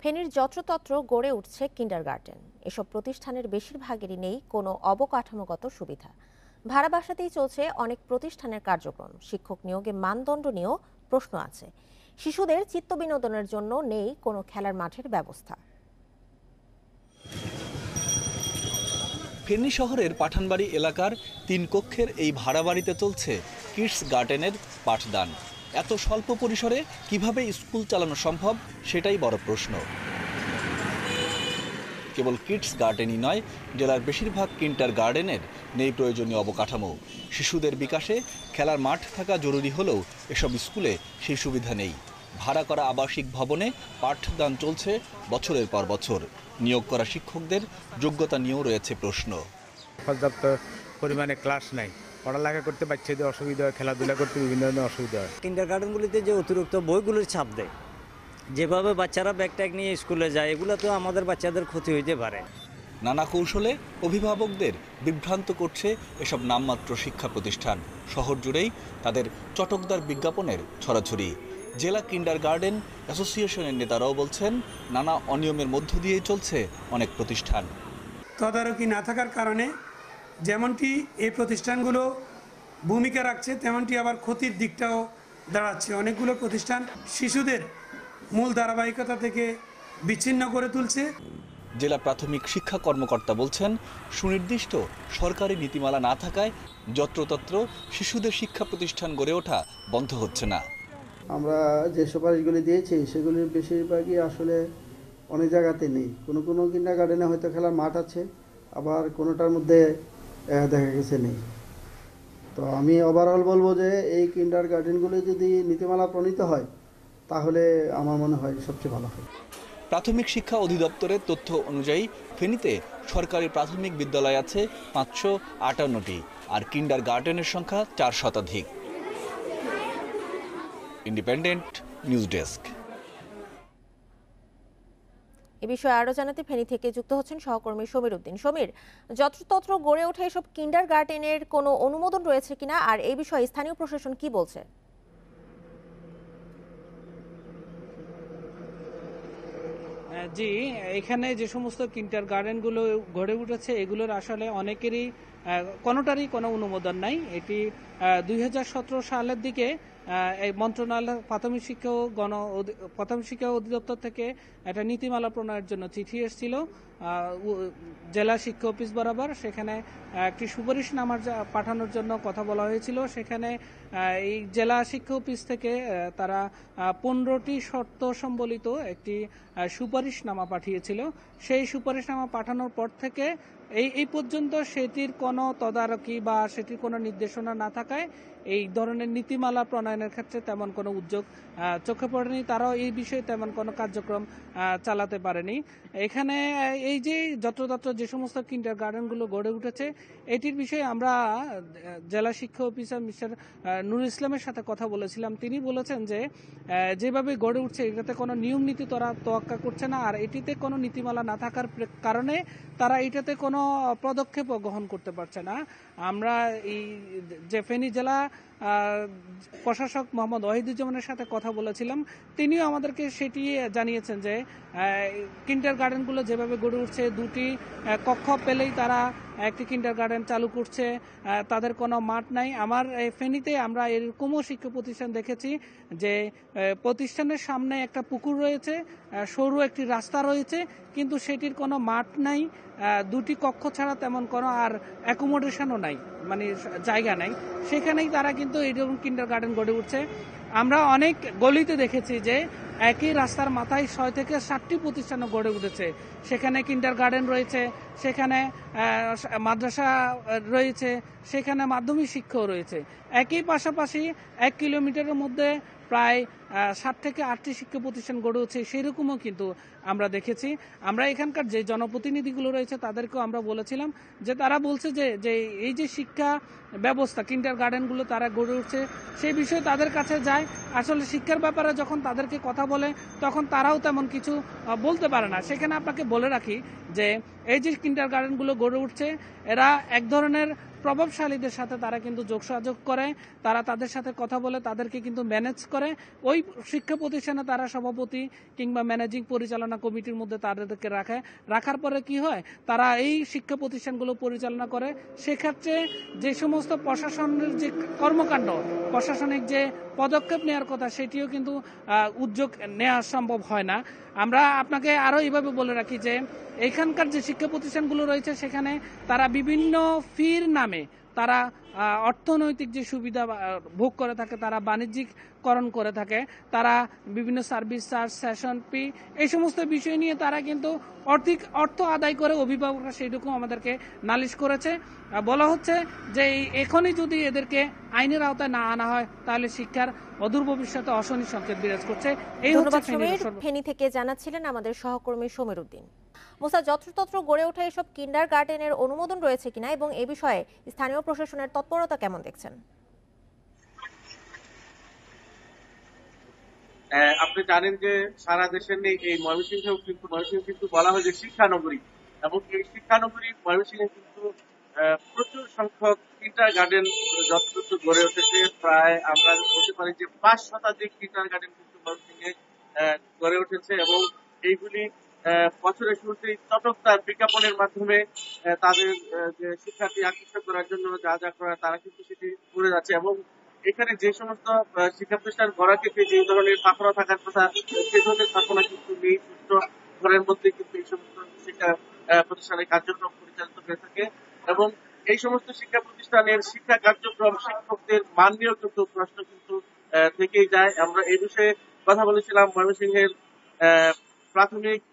ফেনীর যত্রতত্র গড়ে উঠছে কিন্ডারগার্টেন। এসব প্রতিষ্ঠানের বেশিরভাগেরই নেই কোনো অবকাঠামোগত সুবিধা। ভাড়া বাসাতেই চলছে অনেক প্রতিষ্ঠানের কার্যক্রম। শিক্ষক নিয়োগে মানদণ্ড নিয়েও প্রশ্ন আছে। শিশুদের চিত্ত বিনোদনের জন্য নেই কোনো খেলার মাঠের ব্যবস্থা। ফেনী শহরের পাঠানবাড়ি এলাকার ৩ কক্ষের এই ভাড়া বাড়িতে চলছে কিডস গার্ডেনের পাঠদান। এত স্বল্প পরিসরে কিভাবে স্কুল চালানো সম্ভব, সেটাই বড় প্রশ্ন। কেবল কিডস গার্ডেনই নয়, জেলার বেশিরভাগ কিন্ডারগার্টেনের নেই প্রয়োজনীয় অবকাঠামো। শিশুদের বিকাশে খেলার মাঠ থাকা জরুরি হলেও এসব স্কুলে সেই সুবিধা নেই। ভাড়া করা আবাসিক ভবনে পাঠদান চলছে বছরের পর বছর। নিয়োগ করা শিক্ষকদের যোগ্যতা নিয়েও রয়েছে প্রশ্ন। পর্যাপ্ত পরিমাণে ক্লাস নাই, পড়ালেখা করতে বাচ্চাদের অসুবিধা হয়, খেলাধুলা করতে বিভিন্ন ধরনের অসুবিধা হয়। কিন্ডারগার্টেনগুলিতে যে অতিরিক্ত বইগুলোর চাপ দেয়, যেভাবে বাচ্চারা ব্যাগ ট্যাগ নিয়ে স্কুলে যায়, এগুলো তো আমাদের বাচ্চাদের ক্ষতি হইতে পারে। নানা কৌশলে অভিভাবকদের বিভ্রান্ত করছে এসব নামমাত্র শিক্ষা প্রতিষ্ঠান। শহর জুড়েই তাদের চটকদার বিজ্ঞাপনের ছড়াছড়ি। জেলা কিন্ডারগার্টেন অ্যাসোসিয়েশনের নেতারাও বলছেন, নানা অনিয়মের মধ্য দিয়েই চলছে অনেক প্রতিষ্ঠান। তদারকি না থাকার কারণে যেমনটি এই প্রতিষ্ঠানগুলো ভূমিকা রাখছে, তেমনটি আবার ক্ষতির দিকটাও দাঁড়াচ্ছে। অনেকগুলো প্রতিষ্ঠান শিশুদের মূল ধারাবাহিকতা থেকে বিচ্ছিন্ন করে তুলছে। জেলা প্রাথমিক শিক্ষা কর্মকর্তা বলছেন, সুনির্দিষ্ট সরকারি নীতিমালা না থাকায় যত্রতত্র শিশুদের শিক্ষা প্রতিষ্ঠান গড়ে ওঠা বন্ধ হচ্ছে না। আমরা যে সুপারিশগুলি দিয়েছি সেগুলির বেশিরভাগই আসলে অনেক জায়গাতে নেই। কোনো কোনো কিন্ডারগার্টেনে হয়তো খেলার মাঠ আছে, আবার কোনোটার মধ্যে দেখা গেছে নেই। তো আমি ওভারঅল বলবো যে এই কিন্ডারগার্টেনগুলি যদি নীতিমালা প্রণীত হয় তাহলে আমার মনে হয় সবচেয়ে ভালো হয়। প্রাথমিক শিক্ষা অধিদপ্তরের তথ্য অনুযায়ী ফেনীতে সরকারি প্রাথমিক বিদ্যালয় আছে 558টি, আর কিন্ডারগার্টেনের সংখ্যা 4 শতাধিক। Independent news desk. এ বিষয়ে আরো জানাতে ফেনী থেকে যুক্ত হচ্ছেন সহকর্মী সমীর উদ্দিন। সমীর, যত্রতত্র গড়ে ওঠে এসব কিন্ডারগার্টেনের কোনো অনুমোদন রয়েছে কিনা, আর এই বিষয়ে স্থানীয় প্রশাসন কি বলছে? জি, এখানে যে সমস্ত কিন্ডারগার্টেনগুলো গড়ে উঠেছে এগুলোর আসলে অনেকেরই কোনোটারই কোনো অনুমোদন নাই। এটি 2017 সালের দিকে এই মন্ত্রণালয় প্রাথমিক শিক্ষা অধিদপ্তর থেকে একটা নীতিমালা প্রণয়নের জন্য চিঠি এসেছিল জেলা শিক্ষা অফিস বরাবর। সেখানে একটি সুপারিশনামা পাঠানোর জন্য কথা বলা হয়েছিল। সেখানে এই জেলা শিক্ষা অফিস থেকে তারা 15টি শর্ত সম্বলিত একটি সুপারিশনামা পাঠিয়েছিল। সেই সুপারিশনামা পাঠানোর পর থেকে এই পর্যন্ত সেটির কোনো তদারকি বা সেটির কোনো নির্দেশনা না থাকায় এই ধরনের নীতিমালা প্রণয়নের ক্ষেত্রে তেমন কোনো উদ্যোগ চোখে পড়েনি। তারাও এই বিষয়ে তেমন কোনো কার্যক্রম চালাতে পারেনি। এখানে এই যে যত্রতত্র যে সমস্ত কিন্ডারগার্টেনগুলো গড়ে উঠেছে, এটির বিষয়ে আমরা জেলা শিক্ষা অফিসার মিস্টার নুরুল ইসলামের সাথে কথা বলেছিলাম। তিনি বলেছেন যে যেভাবে গড়ে উঠছে এটাতে কোনো নিয়ম নীতি তারা তোয়াক্কা করছে না, আর এটিতে কোনো নীতিমালা না থাকার কারণে তারা এটাতে কোনো পদক্ষেপও গ্রহণ করতে পারছে না। আমরা এই যে ফেনী জেলা প্রশাসক মোহাম্মদ ওয়াহিদুজ্জামানের সাথে কথা বলেছিলাম, তিনিও আমাদেরকে সেটি জানিয়েছেন যে কিন্ডারগার্টেনগুলো যেভাবে গড়ে উঠছে, 2টি কক্ষ পেলেই তারা একটি কিন্ডারগার্টেন চালু করছে, তাদের কোনো মাঠ নাই। আমার ফেনীতে আমরা এরকমও শিক্ষা প্রতিষ্ঠান দেখেছি যে প্রতিষ্ঠানের সামনে একটা পুকুর রয়েছে, সরু একটি রাস্তা রয়েছে, কিন্তু সেটির কোনো মাঠ নাই, 2টি কক্ষ ছাড়া তেমন কোনো আর অ্যাকোমোডেশনও নাই, মানে জায়গা নাই। সেখানেই তারা কিন্তু এইরকম কিন্ডারগার্টেন গড়ে উঠছে। আমরা অনেক গলিতে দেখেছি যে একই রাস্তার মাথায় 6 থেকে 7টি প্রতিষ্ঠানও গড়ে উঠেছে। সেখানে কিন্ডারগার্টেন রয়েছে, সেখানে মাদ্রাসা রয়েছে, সেখানে মাধ্যমিক শিক্ষাও রয়েছে। একই পাশাপাশি 1 কিলোমিটারের মধ্যে প্রায় 7 থেকে 8টি শিক্ষা প্রতিষ্ঠান গড়ে উঠছে, সেরকমও কিন্তু আমরা দেখেছি। আমরা এখানকার যে জনপ্রতিনিধিগুলো রয়েছে তাদেরকেও আমরা বলেছিলাম যে তারা বলছে যে এই যে শিক্ষা ব্যবস্থা কিন্ডারগার্টেনগুলো তারা গড়ে উঠছে সেই বিষয়ে তাদের কাছে যায়, আসলে শিক্ষার ব্যাপারে যখন তাদেরকে কথা বলে তখন তারাও তেমন কিছু বলতে পারে না। সেখানে আপনাকে বলে রাখি যে এই যে কিন্ডারগার্টেনগুলো গড়ে উঠছে এরা এক ধরনের প্রভাবশালীদের সাথে তারা কিন্তু যোগাযোগ করে, তারা তাদের সাথে কথা বলে, তাদেরকে কিন্তু ম্যানেজ করে। ওই শিক্ষা প্রতিষ্ঠানে তারা সভাপতি কিংবা ম্যানেজিং পরিচালনা কমিটির মধ্যে তাদেরকে রাখার পরে কি হয়, তারা এই শিক্ষা প্রতিষ্ঠানগুলো পরিচালনা করে। সেক্ষেত্রে যে সমস্ত প্রশাসনের যে কর্মকাণ্ড, প্রশাসনিক যে পদক্ষেপ নেওয়ার কথা, সেটিও কিন্তু উদ্যোগ নেওয়া সম্ভব হয় না। আমরা আপনাকে আরও এইভাবে বলে রাখি যে এখানকার যে শিক্ষা প্রতিষ্ঠানগুলো রয়েছে সেখানে তারা বিভিন্ন ফির নামে তারা অর্থনৈতিক যে সুবিধা ভোগ করে থাকে, তারা বাণিজ্যিকরণ করে থাকে, তারা বিভিন্ন সার্ভিস চার্জ, সেশন ফি, এই সমস্ত বিষয় নিয়ে তারা কিন্তু অর্থ আদায় করে। অভিভাবকরা সেইটুকু আমাদেরকে নালিশ করেছে। বলা হচ্ছে যে এখনই যদি এদেরকে আইনের আওতায় না আনা হয় তাহলে শিক্ষার অদূর ভবিষ্যতে অশনি সংকেত বিরাজ করছে। এই হচ্ছে ফেনী থেকে জানাচ্ছিলেন আমাদের সহকর্মী সমীর উদ্দিন। মুসা, যত্রতত্র গড়ে ওঠা এসব কিন্ডার গার্ডেনের অনুমোদন রয়েছে কিনা এবং এ বিষয়ে স্থানীয় প্রশাসনের তৎপরতা কেমন দেখছেন? আপনি জানেন যে সারা দেশের নেই এই ময়মনসিংহ কিন্তু বলা হয় যে শিক্ষানগরী, এবং এই শিক্ষানগরী ময়মনসিংহে কিন্তু প্রচুর সংখ্যক কিন্ডার গার্ডেন যতটুকু গড়ে উঠেছে। প্রায় আমরা বলতে পারি যে 5 শতাধিক কিন্ডার গার্ডেন কিন্তু ময়মনসিংহে গড়ে উঠেছে, এবং এইগুলি বছরের শুরুতেই চটকদার বিজ্ঞাপনের মাধ্যমে তাদের যে শিক্ষার্থী আকৃষ্ট করার জন্য যা যা করার তারা কিন্তু সেটি করে যাচ্ছে। এবং এখানে যে সমস্ত শিক্ষা প্রতিষ্ঠান গড়ার ক্ষেত্রে যে ধরনের স্থাপনা থাকার কথা, সেই ধরনের স্থাপনা কিন্তু নেই। ছোট ঘরের মধ্যে কিন্তু এই সমস্ত শিক্ষা প্রতিষ্ঠানের কার্যক্রম পরিচালিত হয়ে থাকে, এবং এই সমস্ত শিক্ষা প্রতিষ্ঠানের শিক্ষা কার্যক্রম, শিক্ষকদের মান নিয়েও কিন্তু প্রশ্ন কিন্তু থেকেই যায়। আমরা এই বিষয়ে কথা বলেছিলাম ময়মনসিংহের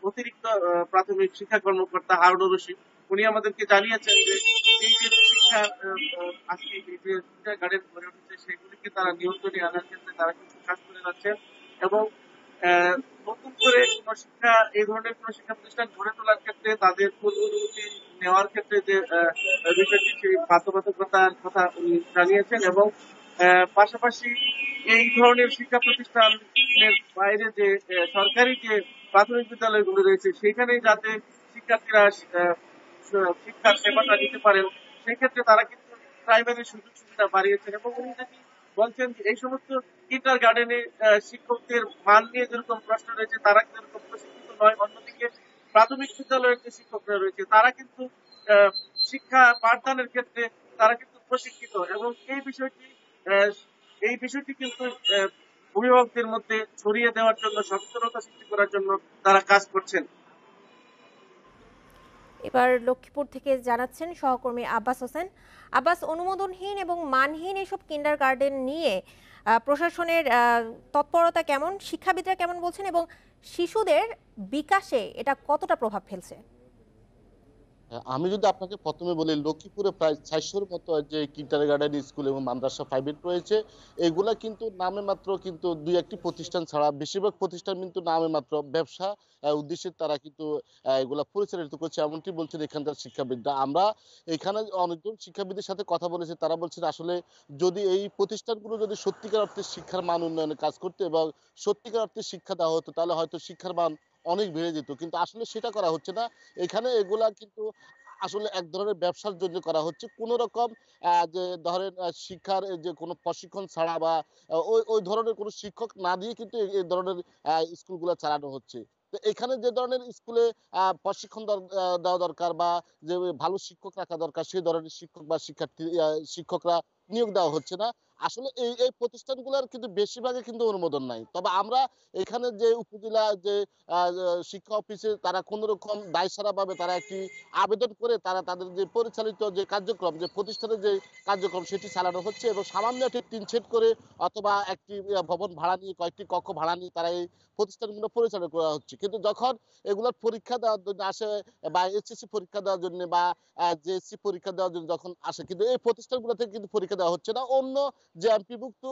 অতিরিক্ত প্রাথমিক শিক্ষা কর্মকর্তা হারুনুর রশিদ। উনি আমাদেরকে জানিয়েছেন যে এই যে শিক্ষা আজকে এই যে শিক্ষা গার্ডেন গড়ে উঠেছে সেগুলিকে তারা নিয়ন্ত্রণে আনার ক্ষেত্রে তারা কিন্তু কাজ করে যাচ্ছেন, এবং নতুন করে কোন শিক্ষা এই ধরনের কোন শিক্ষা প্রতিষ্ঠান গড়ে তোলার ক্ষেত্রে তাদের অনুমতি নেওয়ার ক্ষেত্রে যে বিষয়টি, সেই বাধ্যবাধকতার কথা উনি জানিয়েছেন। এবং পাশাপাশি এই ধরনের শিক্ষা প্রতিষ্ঠানের বাইরে যে সরকারি যে প্রাথমিক বিদ্যালয়গুলো রয়েছে সেখানে যাতে শিক্ষার্থীরা শিক্ষার সেবাটা নিতে পারেন, সেক্ষেত্রে তারা কিন্তু প্রাইমারি সুযোগ সুবিধা বাড়িয়েছেন। এবং উনি নাকি বলছেন যে এই সমস্ত কিন্ডার গার্ডেনে শিক্ষকদের মান নিয়ে যেরকম প্রশ্ন রয়েছে তারা কিন্তু এরকম প্রশিক্ষিত নয়, অন্যদিকে প্রাথমিক বিদ্যালয়ের যে শিক্ষকরা রয়েছে তারা কিন্তু শিক্ষা পাঠদানের ক্ষেত্রে তারা কিন্তু প্রশিক্ষিত, এবং এই বিষয়টি কিন্তু অভিভাবকদের মধ্যে ছড়িয়ে দেওয়ার জন্য, সচেতনতা সৃষ্টি করার জন্য তারা কাজ করছেন। এবার লক্ষ্মীপুর থেকে জানাচ্ছেন সহকর্মী আব্বাস হোসেন। আব্বাস, অনুমোদনহীন এবং মানহীন এসব কিন্ডার গার্ডেন নিয়ে প্রশাসনের তৎপরতা কেমন, শিক্ষাবিদরা কেমন বলছেন এবং শিশুদের বিকাশে এটা কতটা প্রভাব ফেলছে? আমি যদি আপনাকে প্রথমে বলি, লক্ষ্মীপুরে প্রায় 400-র মতো যে কিন্ডার গার্ডেন স্কুল এবং মাদ্রাসা প্রাইভেট রয়েছে, এগুলা কিন্তু নামে মাত্র কিন্তু 2-1টি প্রতিষ্ঠান ছাড়া বেশিরভাগ প্রতিষ্ঠান কিন্তু নামে মাত্র ব্যবসা উদ্দেশ্যে তারা কিন্তু এগুলা পরিচালিত করছে, এমনটি বলছেন এখানকার শিক্ষাবিদরা। আমরা এখানে অনেকজন শিক্ষাবিদের সাথে কথা বলেছি, তারা বলছেন আসলে যদি এই প্রতিষ্ঠানগুলো যদি সত্যিকার অর্থে শিক্ষার মান উন্নয়নে কাজ করতে এবং সত্যিকার অর্থে শিক্ষা দেওয়া হতো তাহলে হয়তো শিক্ষার মান অনেক বেড়ে যেত, কিন্তু আসলে সেটা করা হচ্ছে না। এখানে এগুলা কিন্তু আসলে এক ধরনের ব্যবসার জন্য করা হচ্ছে। কোন রকম যে ধরেন শিক্ষার যে কোনো প্রশিক্ষণ ছাড়া বা ওই ওই ধরনের কোনো শিক্ষক না দিয়ে কিন্তু এই ধরনের স্কুলগুলো চালানো হচ্ছে। তো এখানে যে ধরনের স্কুলে প্রশিক্ষণ দেওয়া দরকার বা যে ভালো শিক্ষক রাখা দরকার সেই ধরনের শিক্ষক বা শিক্ষকরা নিয়োগ দেওয়া হচ্ছে না। আসলে এই এই প্রতিষ্ঠানগুলোর কিন্তু বেশিরভাগই কিন্তু অনুমোদন নাই। তবে আমরা এখানে যে উপজেলা যে শিক্ষা অফিসে তারা কোন রকম দায়সারাভাবে তারা একটি আবেদন করে তারা তাদের যে পরিচালিত যে কার্যক্রম, যে প্রতিষ্ঠানের যে কার্যক্রম সেটি চালানো হচ্ছে, এবং সামান্য একটি টিন শেড করে অথবা একটি ভবন ভাড়া নিয়ে, কয়েকটি কক্ষ ভাড়া নিয়ে তারা এই প্রতিষ্ঠানগুলো পরিচালনা করা হচ্ছে। কিন্তু যখন এগুলোর পরীক্ষা দেওয়ার জন্য আসে বা এসএসসি পরীক্ষা দেওয়ার জন্য বা জেএসসি পরীক্ষা দেওয়ার জন্য যখন আসে, কিন্তু এই প্রতিষ্ঠানগুলো থেকে কিন্তু পরীক্ষা দেওয়া হচ্ছে না। অন্য যে এমপিভুক্ত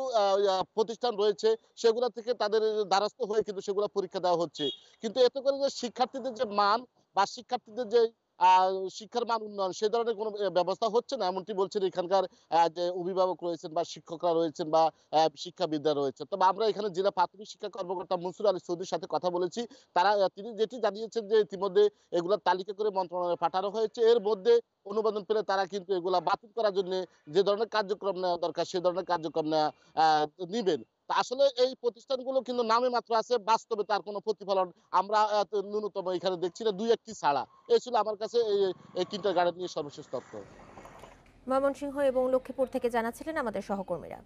প্রতিষ্ঠান রয়েছে সেগুলো থেকে তাদের দ্বারস্থ হয়ে কিন্তু সেগুলো পরীক্ষা দেওয়া হচ্ছে। কিন্তু এতে করে যে শিক্ষার্থীদের যে মান বা শিক্ষার্থীদের যে শিক্ষার মান উন্নয়ন সে ধরনের কোনো ব্যবস্থা হচ্ছে না, এমনটি বলছেন এখানকার যে অভিভাবক রয়েছেন বা শিক্ষকরা রয়েছেন বা শিক্ষাবিদরা রয়েছেন। তবে আমরা এখানে জেলা প্রাথমিক শিক্ষা কর্মকর্তা মনসুর আলী সৌদির সাথে কথা বলেছি। তিনি যেটি জানিয়েছেন যে ইতিমধ্যে এগুলোর তালিকা করে মন্ত্রণালয়ে পাঠানো হয়েছে। এর মধ্যে অনুমোদন পেলে তারা কিন্তু এগুলা বাতিল করার জন্য যে ধরনের কার্যক্রম নেওয়া দরকার সে ধরনের কার্যক্রম নিবেন। তা আসলে এই প্রতিষ্ঠানগুলো কিন্তু নামে মাত্র আছে, বাস্তবে তার কোনো প্রতিফলন আমরা ন্যূনতম এখানে দেখছি না, 2-1টি ছাড়া। এই ছিল আমার কাছে এই কিন্ডারগার্টেন নিয়ে সর্বশেষ তথ্য। ময়মনসিংহ এবং লক্ষ্মীপুর থেকে জানাচ্ছিলেন আমাদের সহকর্মীরা।